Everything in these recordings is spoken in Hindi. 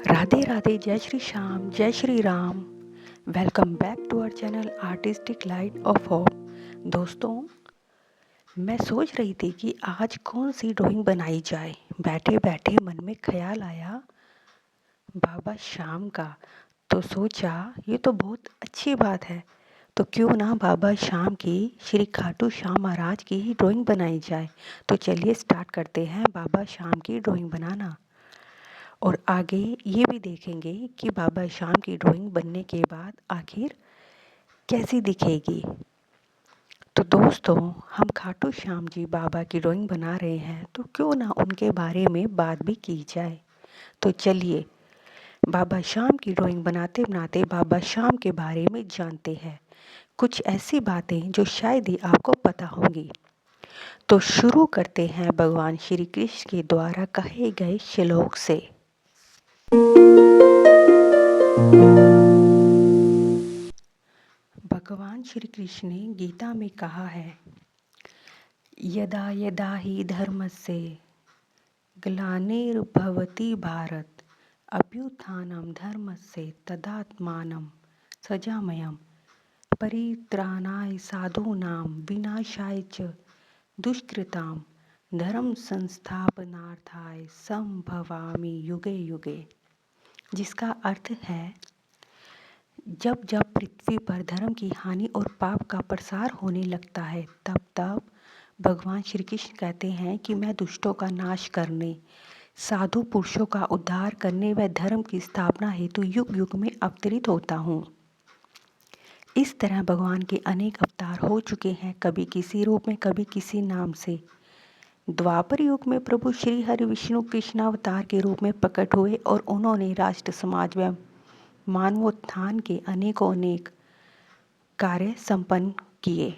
राधे राधे, जय श्री श्याम, जय Shri Ram. Welcome back to our channel artistic light of hope. दोस्तों, मैं सोच रही थी कि आज कौन सी ड्राइंग बनाई जाए। बैठे बैठे मन में ख्याल आया बाबा श्याम का। तो सोचा ये तो बहुत अच्छी बात है, तो क्यों ना बाबा श्याम की, श्री खाटू श्याम महाराज की ही ड्राइंग बनाई जाए। तो चलिए स्टार्ट करते हैं बाबा श्याम की ड्राइंग बनाना। और आगे ये भी देखेंगे कि बाबा श्याम की ड्राइंग बनने के बाद आखिर कैसी दिखेगी। तो दोस्तों, हम खाटू श्याम जी बाबा की ड्राइंग बना रहे हैं, तो क्यों ना उनके बारे में बात भी की जाए। तो चलिए बाबा श्याम की ड्राइंग बनाते बनाते बाबा श्याम के बारे में जानते हैं कुछ ऐसी बातें जो शायद ही आपको पता होंगी। तो शुरू करते हैं भगवान श्री कृष्ण के द्वारा कहे गए श्लोक से। भगवान श्री कृष्ण ने गीता में कहा है, यदा यदा हि धर्मस्य ग्लानिर्भवति भारत अभ्युत्थानं धर्मस्य तदात्मानं सृजाम्यहं परित्राणाय साधूनां विनाशाय च दुष्कृतां धर्म संस्थापनार्थाय संभवामि युगे युगे। जिसका अर्थ है, जब जब पृथ्वी पर धर्म की हानि और पाप का प्रसार होने लगता है, तब तब भगवान श्री कृष्ण कहते हैं कि मैं दुष्टों का नाश करने, साधु पुरुषों का उद्धार करने व धर्म की स्थापना हेतु युग युग में अवतरित होता हूँ। इस तरह भगवान के अनेक अवतार हो चुके हैं, कभी किसी रूप में, कभी किसी नाम से। द्वापर युग में प्रभु श्री हरि विष्णु कृष्णावतार के रूप में प्रकट हुए और उन्होंने राष्ट्र, समाज व मानवोत्थान के अनेकों अनेक कार्य संपन्न किए।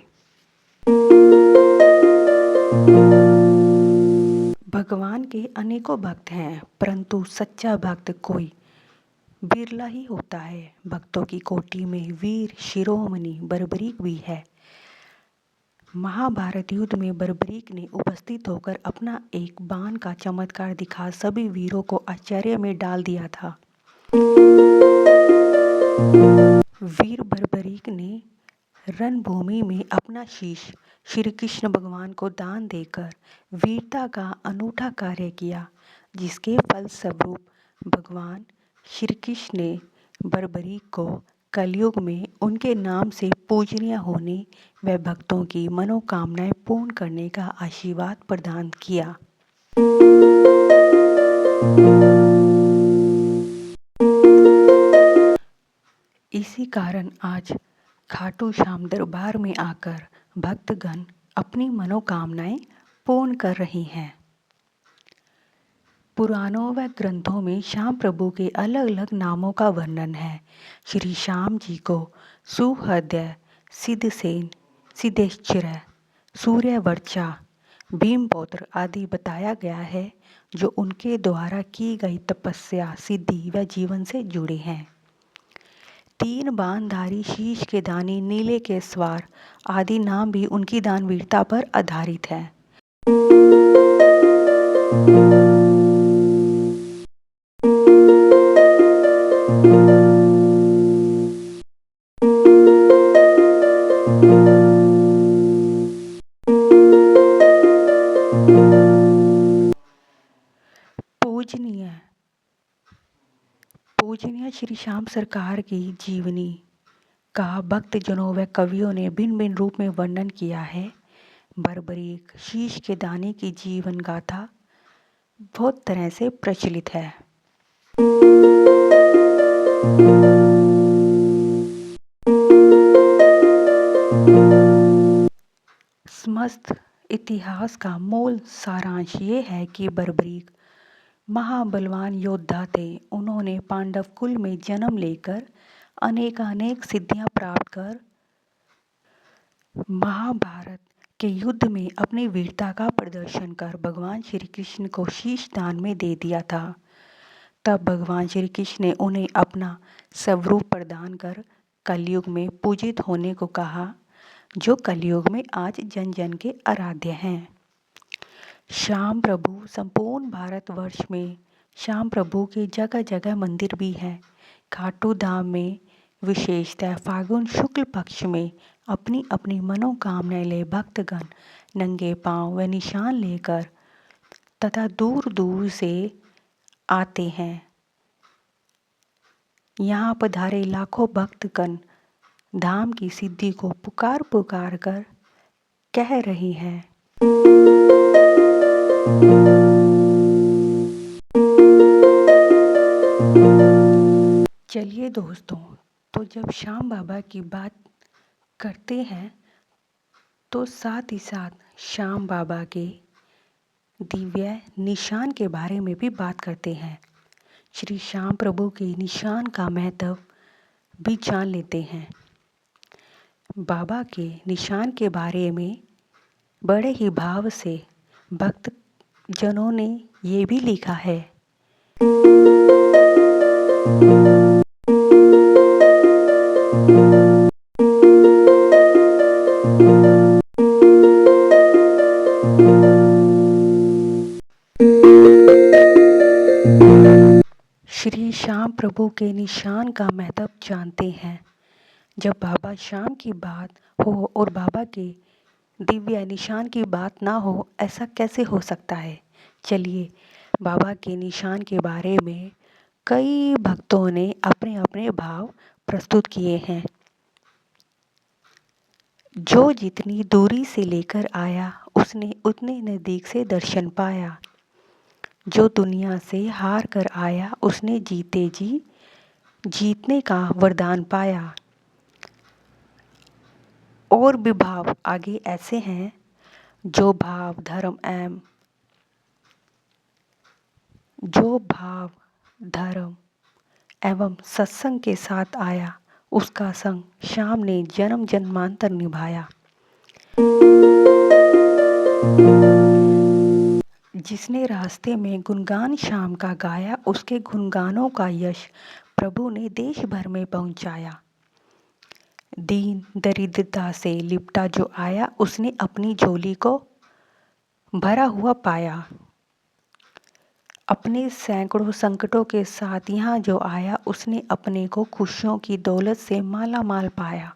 भगवान के अनेकों भक्त हैं, परंतु सच्चा भक्त कोई बिरला ही होता है। भक्तों की कोटि में वीर शिरोमणि बर्बरीक भी है। महाभारत युद्ध में बर्बरीक ने उपस्थित होकर अपना एक बाण का चमत्कार दिखा सभी वीरों को आश्चर्य में डाल दिया था। वीर बर्बरीक ने रणभूमि में अपना शीश श्री कृष्ण भगवान को दान देकर वीरता का अनूठा कार्य किया, जिसके फलस्वरूप भगवान श्री कृष्ण ने बर्बरीक को कलयुग में उनके नाम से पूजनीय होने व भक्तों की मनोकामनाएं पूर्ण करने का आशीर्वाद प्रदान किया। इसी कारण आज खाटू श्याम दरबार में आकर भक्तगण अपनी मनोकामनाएं पूर्ण कर रही हैं। पुराणों व ग्रंथों में श्याम प्रभु के अलग अलग नामों का वर्णन है। श्री श्याम जी को सुहृदय, सिद्धसेन, सिद्धेश्वर, सूर्यवर्चा, भीमपौत्र आदि बताया गया है, जो उनके द्वारा की गई तपस्या, सिद्धि व जीवन से जुड़े हैं। तीन बाणधारी, शीश के दानी, नीले के स्वार आदि नाम भी उनकी दानवीरता पर आधारित है। पूजनीय पूजनीय श्री श्याम सरकार की जीवनी का भक्तजनों व कवियों ने भिन्न भिन्न रूप में वर्णन किया है। बर्बरीक, शीश के दाने की जीवन गाथा बहुत तरह से प्रचलित है। समस्त इतिहास का मूल सारांश ये है कि बर्बरीक महाबलवान योद्धा थे। उन्होंने पांडव कुल में जन्म लेकर अनेकानेक सिद्धियां प्राप्त कर महाभारत के युद्ध में अपनी वीरता का प्रदर्शन कर भगवान श्री कृष्ण को शीश दान में दे दिया था। तब भगवान श्री कृष्ण ने उन्हें अपना स्वरूप प्रदान कर कलयुग में पूजित होने को कहा, जो कलयुग में आज जन जन के आराध्य हैं। श्याम प्रभु संपूर्ण भारतवर्ष में श्याम प्रभु के जगह जगह मंदिर भी हैं। खाटू धाम में विशेषतः फागुन शुक्ल पक्ष में अपनी अपनी मनोकामनाएं ले भक्तगण नंगे पांव व निशान लेकर तथा दूर दूर से आते हैं। यहाँ पधारे लाखों भक्तगण धाम की सिद्धि को पुकार पुकार कर कह रही हैं। चलिए दोस्तों, तो जब श्याम बाबा की बात करते हैं तो साथ ही साथ श्याम बाबा के दिव्य निशान के बारे में भी बात करते हैं। श्री श्याम प्रभु के निशान का महत्व भी जान लेते हैं। बाबा के निशान के बारे में बड़े ही भाव से भक्त जनों ने ये भी लिखा है। श्री श्याम प्रभु के निशान का महत्व जानते हैं। जब बाबा श्याम की बात हो और बाबा के दिव्य निशान की बात ना हो, ऐसा कैसे हो सकता है। चलिए, बाबा के निशान के बारे में कई भक्तों ने अपने अपने भाव प्रस्तुत किए हैं। जो जितनी दूरी से लेकर आया उसने उतने नज़दीक से दर्शन पाया। जो दुनिया से हार कर आया उसने जीते जी जीतने का वरदान पाया। और भी भाव आगे ऐसे हैं। जो भाव धर्म एवं सत्संग के साथ आया उसका संग श्याम ने जन्म जन्मांतर निभाया। जिसने रास्ते में गुणगान श्याम का गाया उसके गुणगानों का यश प्रभु ने देश भर में पहुंचाया। दीन दरिद्रता से लिपटा जो आया उसने अपनी झोली को भरा हुआ पाया। अपने सैकड़ों संकटों के साथ यहाँ जो आया उसने अपने को खुशियों की दौलत से माला माल पाया।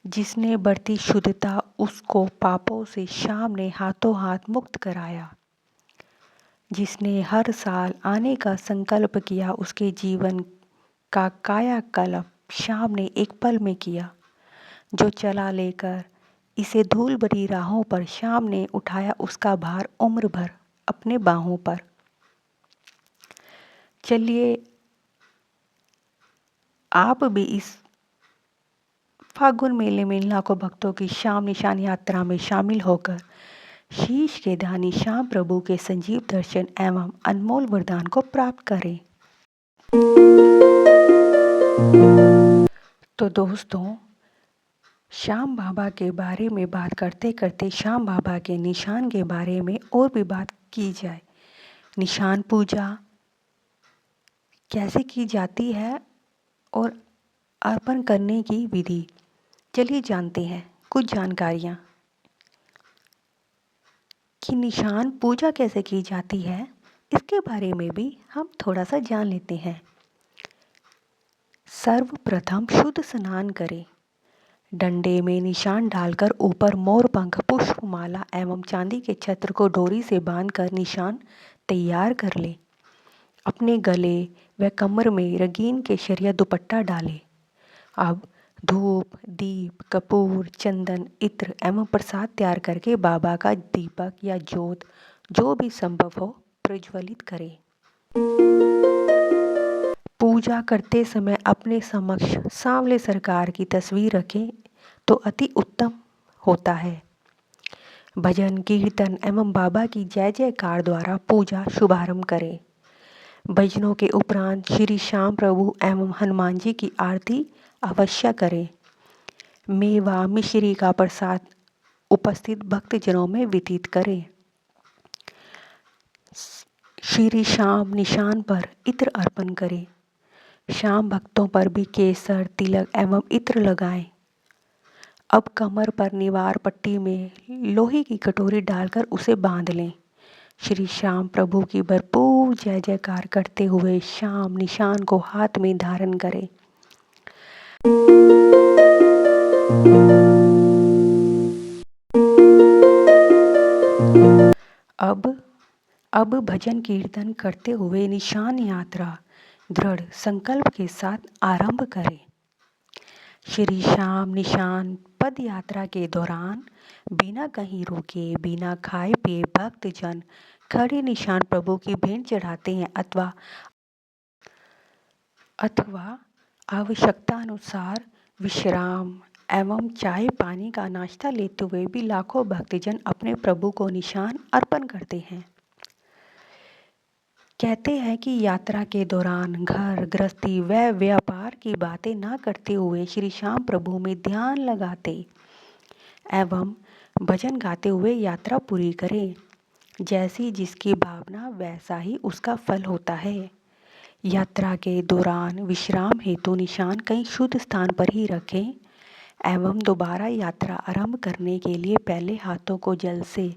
जिसने बढ़ती शुद्धता उसको पापों से श्याम ने हाथों हाथ मुक्त कराया। जिसने हर साल आने का संकल्प किया उसके जीवन का कायाकल्प श्याम ने एक पल में किया। जो चला लेकर इसे धूल भरी राहों पर श्याम ने उठाया उसका भार उम्र भर अपने बाहों पर। चलिए, आप भी इस फागुन मेले में लाखों भक्तों की श्याम निशान यात्रा में शामिल होकर शीश के दानी श्याम प्रभु के संजीव दर्शन एवं अनमोल वरदान को प्राप्त करें। तो दोस्तों, श्याम बाबा के बारे में बात करते करते श्याम बाबा के निशान के बारे में और भी बात की जाए। निशान पूजा कैसे की जाती है और अर्पण करने की विधि, चलिए जानते हैं कुछ जानकारियाँ कि निशान पूजा कैसे की जाती है। इसके बारे में भी हम थोड़ा सा जान लेते हैं। सर्वप्रथम शुद्ध स्नान करें। डंडे में निशान डालकर ऊपर मोर पंख पुष्पमाला एवं चांदी के छत्र को डोरी से बांधकर निशान तैयार कर ले। अपने गले व कमर में रंगीन केसरिया दुपट्टा डालें। अब धूप, दीप, कपूर, चंदन, इत्र एवं प्रसाद तैयार करके बाबा का दीपक या जोत जो भी संभव हो प्रज्वलित करें। पूजा करते समय अपने समक्ष सांवले सरकार की तस्वीर रखें तो अति उत्तम होता है। भजन कीर्तन एवं बाबा की जय जयकार द्वारा पूजा शुभारंभ करें। भजनों के उपरांत श्री श्याम प्रभु एवं हनुमान जी की आरती अवश्य करें। मेवा मिश्री का प्रसाद उपस्थित भक्तजनों में वितरित करें। श्री श्याम निशान पर इत्र अर्पण करें। श्याम भक्तों पर भी केसर, तिलक एवं इत्र लगाएं। अब कमर पर निवार पट्टी में लोहे की कटोरी डालकर उसे बांध लें। श्री श्याम प्रभु की भरपूर जय जयकार करते हुए श्याम निशान को हाथ में धारण करें। अब भजन कीर्तन करते हुए निशान यात्रा दृढ़ संकल्प के साथ आरंभ करें। श्री श्याम निशान पद यात्रा के दौरान बिना कहीं रुके बिना खाए पिए भक्तजन खड़े निशान प्रभु की भेंट चढ़ाते हैं अथवा आवश्यकता अनुसार विश्राम एवं चाय पानी का नाश्ता लेते हुए भी लाखों भक्तजन अपने प्रभु को निशान अर्पण करते हैं। कहते हैं कि यात्रा के दौरान घर गृहस्थी व व्यापार की बातें न करते हुए श्री श्याम प्रभु में ध्यान लगाते एवं भजन गाते हुए यात्रा पूरी करें। जैसी जिसकी भावना वैसा ही उसका फल होता है। यात्रा के दौरान विश्राम हेतु निशान कहीं शुद्ध स्थान पर ही रखें एवं दोबारा यात्रा आरंभ करने के लिए पहले हाथों को जल से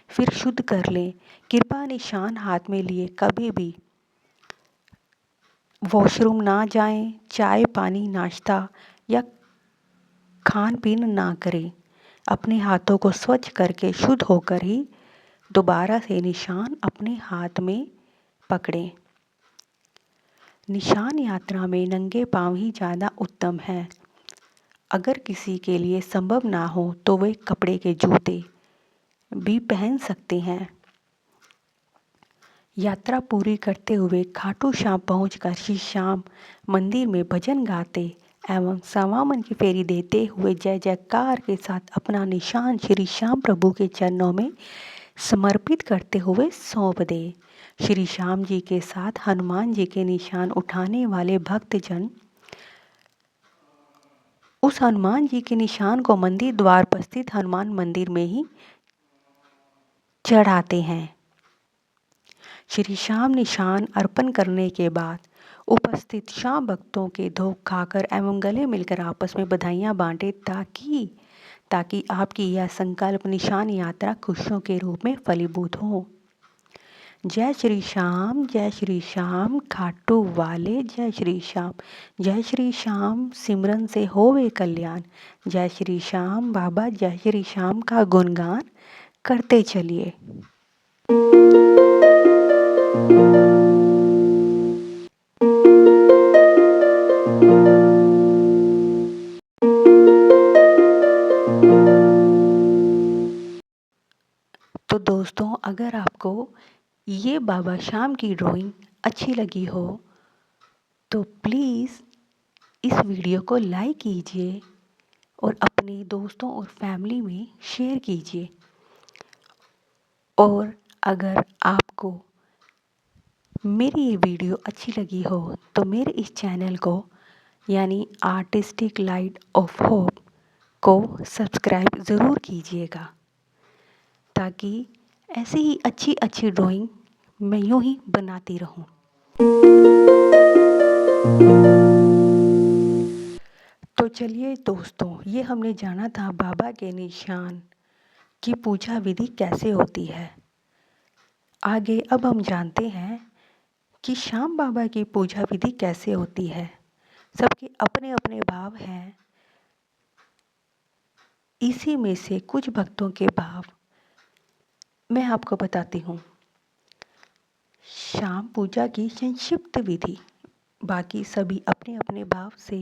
फिर शुद्ध कर लें। कृपा निशान हाथ में लिए कभी भी वॉशरूम ना जाएं, चाय पानी नाश्ता या खान पीन ना करें। अपने हाथों को स्वच्छ करके शुद्ध होकर ही दोबारा से निशान अपने हाथ में पकड़ें। निशान यात्रा में नंगे पांव ही ज़्यादा उत्तम है। अगर किसी के लिए संभव ना हो तो वे कपड़े के जूते भी पहन सकते हैं। यात्रा पूरी करते हुए खाटू श्याम पहुंचकर श्री श्याम मंदिर में भजन गाते एवं सवामन की फेरी देते हुए जय जयकार के साथ अपना निशान श्री श्याम प्रभु के चरणों में समर्पित करते हुए सौंप दे। श्री श्याम जी के साथ हनुमान जी के निशान उठाने वाले भक्तजन उस हनुमान जी के निशान को मंदिर द्वार पर स्थित हनुमान मंदिर में ही चढ़ाते हैं। श्री श्याम निशान अर्पण करने के बाद उपस्थित श्याम भक्तों के धोख खाकर एवं गले मिलकर आपस में बधाइयाँ बांटे ताकि आपकी यह संकल्प निशान यात्रा खुशियों के रूप में फलीभूत हो। जय श्री श्याम खाटू वाले जय श्री श्याम सिमरन से होवे कल्याण। जय श्री श्याम बाबा जय श्री श्याम का गुणगान करते चलिए। तो दोस्तों, अगर आपको ये बाबा श्याम की ड्राइंग अच्छी लगी हो तो प्लीज़ इस वीडियो को लाइक कीजिए और अपने दोस्तों और फैमिली में शेयर कीजिए। और अगर आपको मेरी ये वीडियो अच्छी लगी हो तो मेरे इस चैनल को यानी आर्टिस्टिक लाइट ऑफ होप को सब्सक्राइब ज़रूर कीजिएगा ताकि ऐसी ही अच्छी ड्राइंग मैं यूँ ही बनाती रहूं। तो चलिए दोस्तों, ये हमने जाना था बाबा के निशान की पूजा विधि कैसे होती है। आगे अब हम जानते हैं कि श्याम बाबा की पूजा विधि कैसे होती है। सबके अपने अपने भाव हैं। इसी में से कुछ भक्तों के भाव मैं आपको बताती हूँ। श्याम पूजा की संक्षिप्त विधि। बाकी सभी अपने अपने भाव से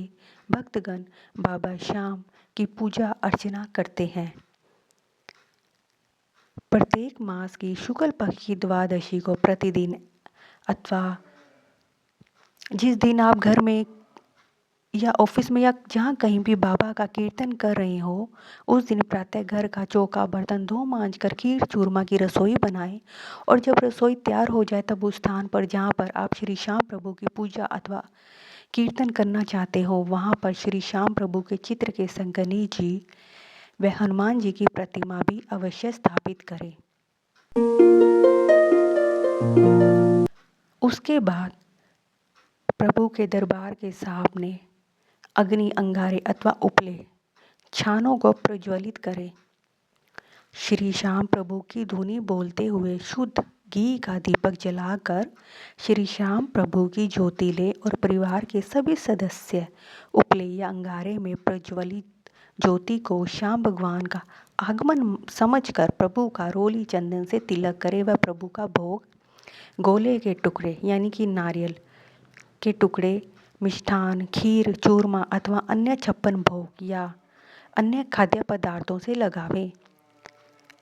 भक्तगण बाबा श्याम की पूजा अर्चना करते हैं। प्रत्येक मास की शुक्ल पक्ष की द्वादशी को प्रतिदिन अथवा जिस दिन आप घर में या ऑफिस में या जहाँ कहीं भी बाबा का कीर्तन कर रहे हो उस दिन प्रातः घर का चौका बर्तन धो मांज कर खीर चूरमा की रसोई बनाएं और जब रसोई तैयार हो जाए तब उस स्थान पर जहाँ पर आप श्री श्याम प्रभु की पूजा अथवा कीर्तन करना चाहते हो वहाँ पर श्री श्याम प्रभु के चित्र के संग गणेश जी व हनुमान जी की प्रतिमा भी अवश्य स्थापित करें। उसके बाद प्रभु के दरबार के सामने अग्नि अंगारे अथवा उपले छानों को प्रज्वलित करें। श्री श्याम प्रभु की धुनी बोलते हुए शुद्ध घी का दीपक जलाकर श्री श्याम प्रभु की ज्योति ले और परिवार के सभी सदस्य उपले या अंगारे में प्रज्वलित ज्योति को श्याम भगवान का आगमन समझकर प्रभु का रोली चंदन से तिलक करे व प्रभु का भोग गोले के टुकड़े यानी कि नारियल के टुकड़े, मिष्ठान, खीर, चूरमा अथवा अन्य 56 भोग या अन्य खाद्य पदार्थों से लगावें।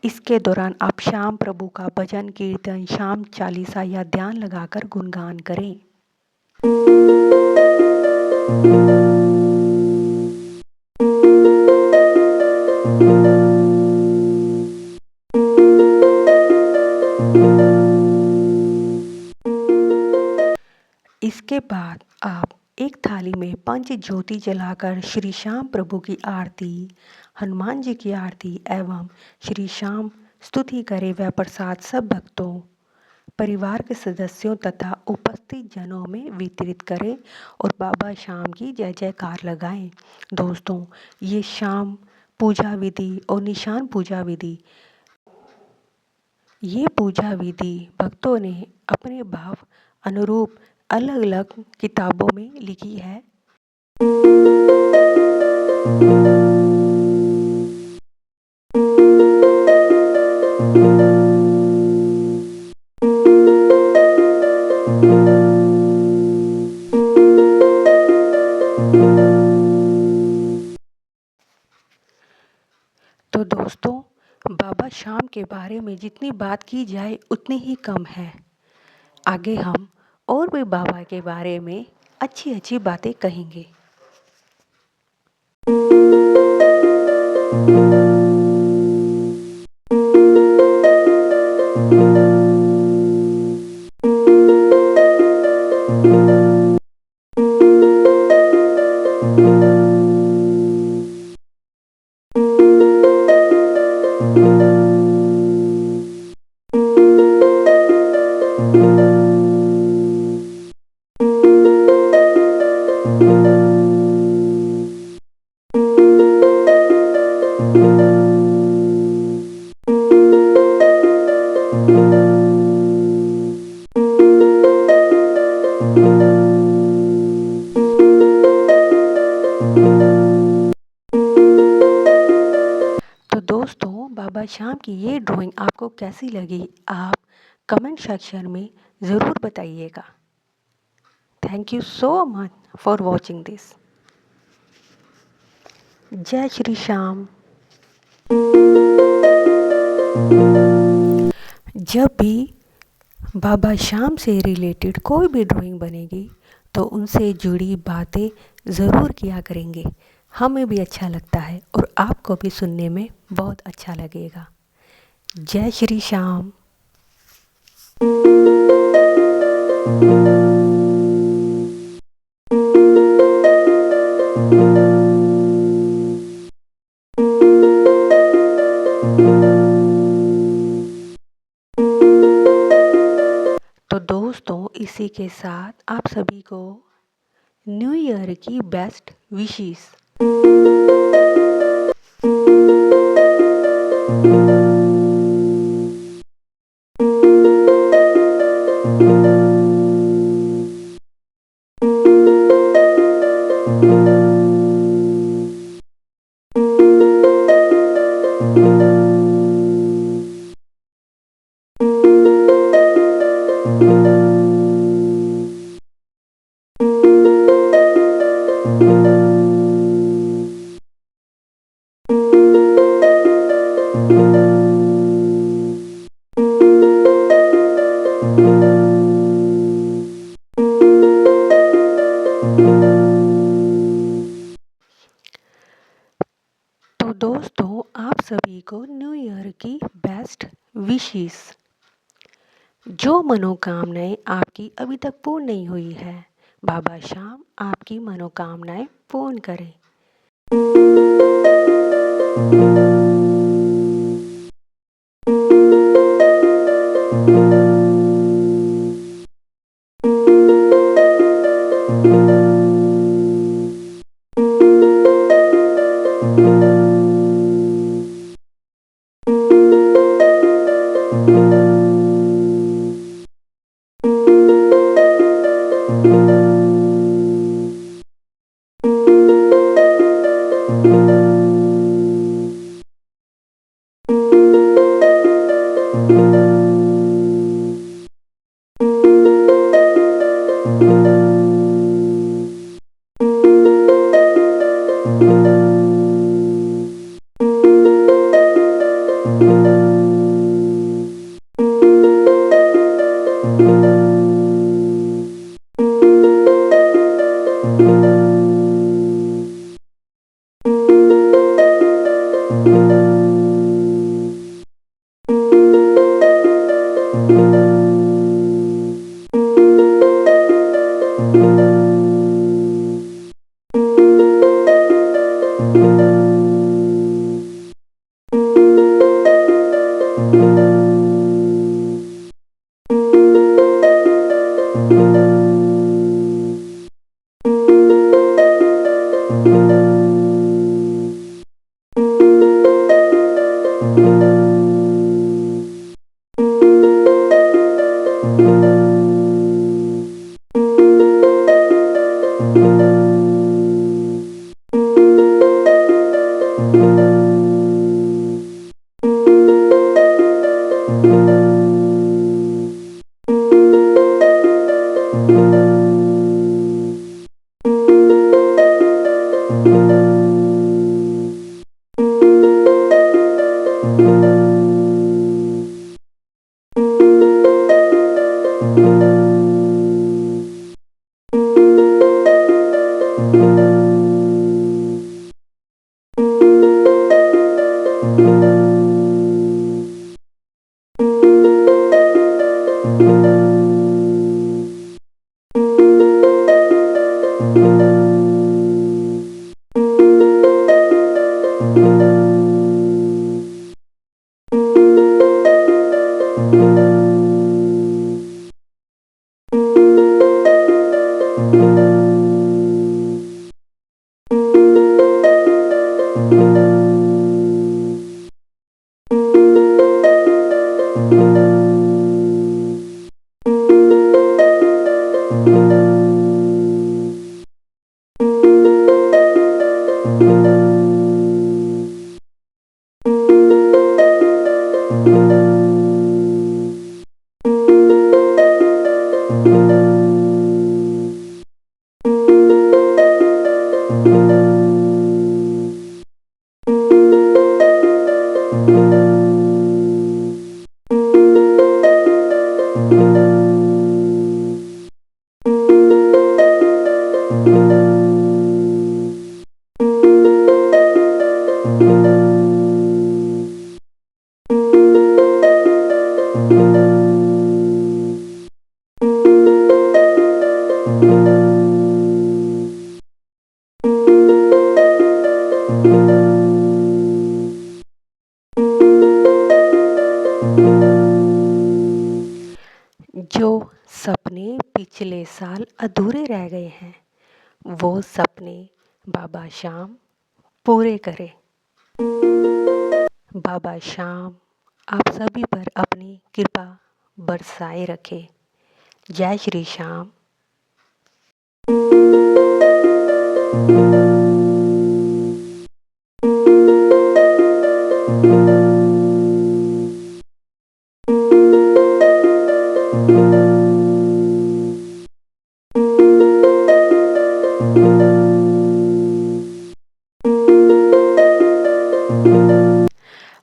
इसके दौरान आप श्याम प्रभु का भजन कीर्तन, श्याम चालीसा या ध्यान लगाकर गुणगान करें। इसके बाद आप एक थाली में पंच ज्योति जलाकर श्री श्याम प्रभु की आरती, हनुमान जी की आरती एवं श्री श्याम स्तुति करें व प्रसाद सब भक्तों, परिवार के सदस्यों तथा उपस्थित जनों में वितरित करें और बाबा श्याम की जय जयकार लगाएं। दोस्तों, ये श्याम पूजा विधि और निशान पूजा विधि, ये पूजा विधि भक्तों ने अपने भाव अनुरूप अलग अलग किताबों में लिखी है। तो दोस्तों, बाबा श्याम के बारे में जितनी बात की जाए उतनी ही कम है। आगे हम और भी बाबा के बारे में अच्छी अच्छी बातें कहेंगे। तो दोस्तों, बाबा श्याम की ये ड्राइंग आपको कैसी लगी, आप कमेंट सेक्शन में ज़रूर बताइएगा। Thank you so much for watching this. जय श्री श्याम। जब भी बाबा श्याम से रिलेटेड कोई भी ड्राइंग बनेगी तो उनसे जुड़ी बातें ज़रूर किया करेंगे। हमें भी अच्छा लगता है और आपको भी सुनने में बहुत अच्छा लगेगा। जय श्री श्याम। तो दोस्तों, इसी के साथ आप सभी को न्यू ईयर की बेस्ट विशेस। तो दोस्तों, आप सभी को न्यू ईयर की बेस्ट विशेस। जो मनोकामनाएं आपकी अभी तक पूर्ण नहीं हुई है, बाबा श्याम आपकी मनोकामनाएं पूर्ण करें। जो सपने पिछले साल अधूरे रह गए हैं, वो सपने बाबा श्याम पूरे करे। बाबा श्याम आप सभी पर अपनी कृपा बरसाए रखे। जय श्री श्याम।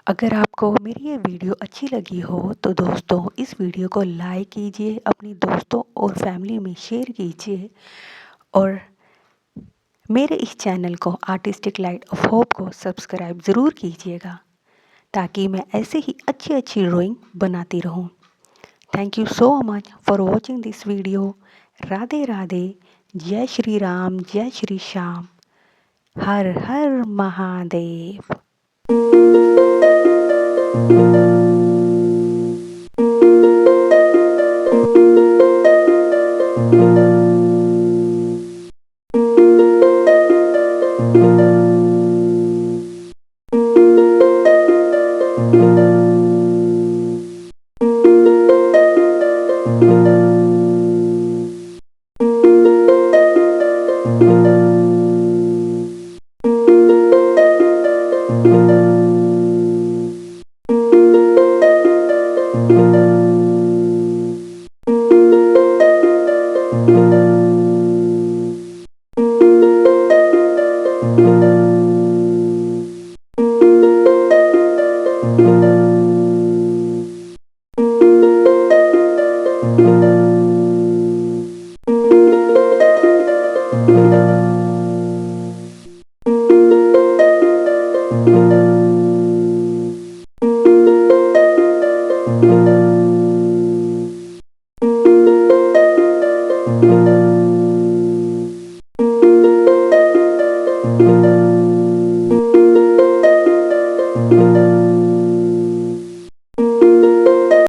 अगर आपको मेरी ये वीडियो अच्छी लगी हो तो दोस्तों इस वीडियो को लाइक कीजिए, अपने दोस्तों और फैमिली में शेयर कीजिए और मेरे इस चैनल को आर्टिस्टिक लाइट ऑफ होप को सब्सक्राइब ज़रूर कीजिएगा ताकि मैं ऐसे ही अच्छी अच्छी ड्राइंग बनाती रहूं। Thank you so much for watching this video. Radhe Radhe. जय श्री राम, जय श्री श्याम। हर हर महादेव।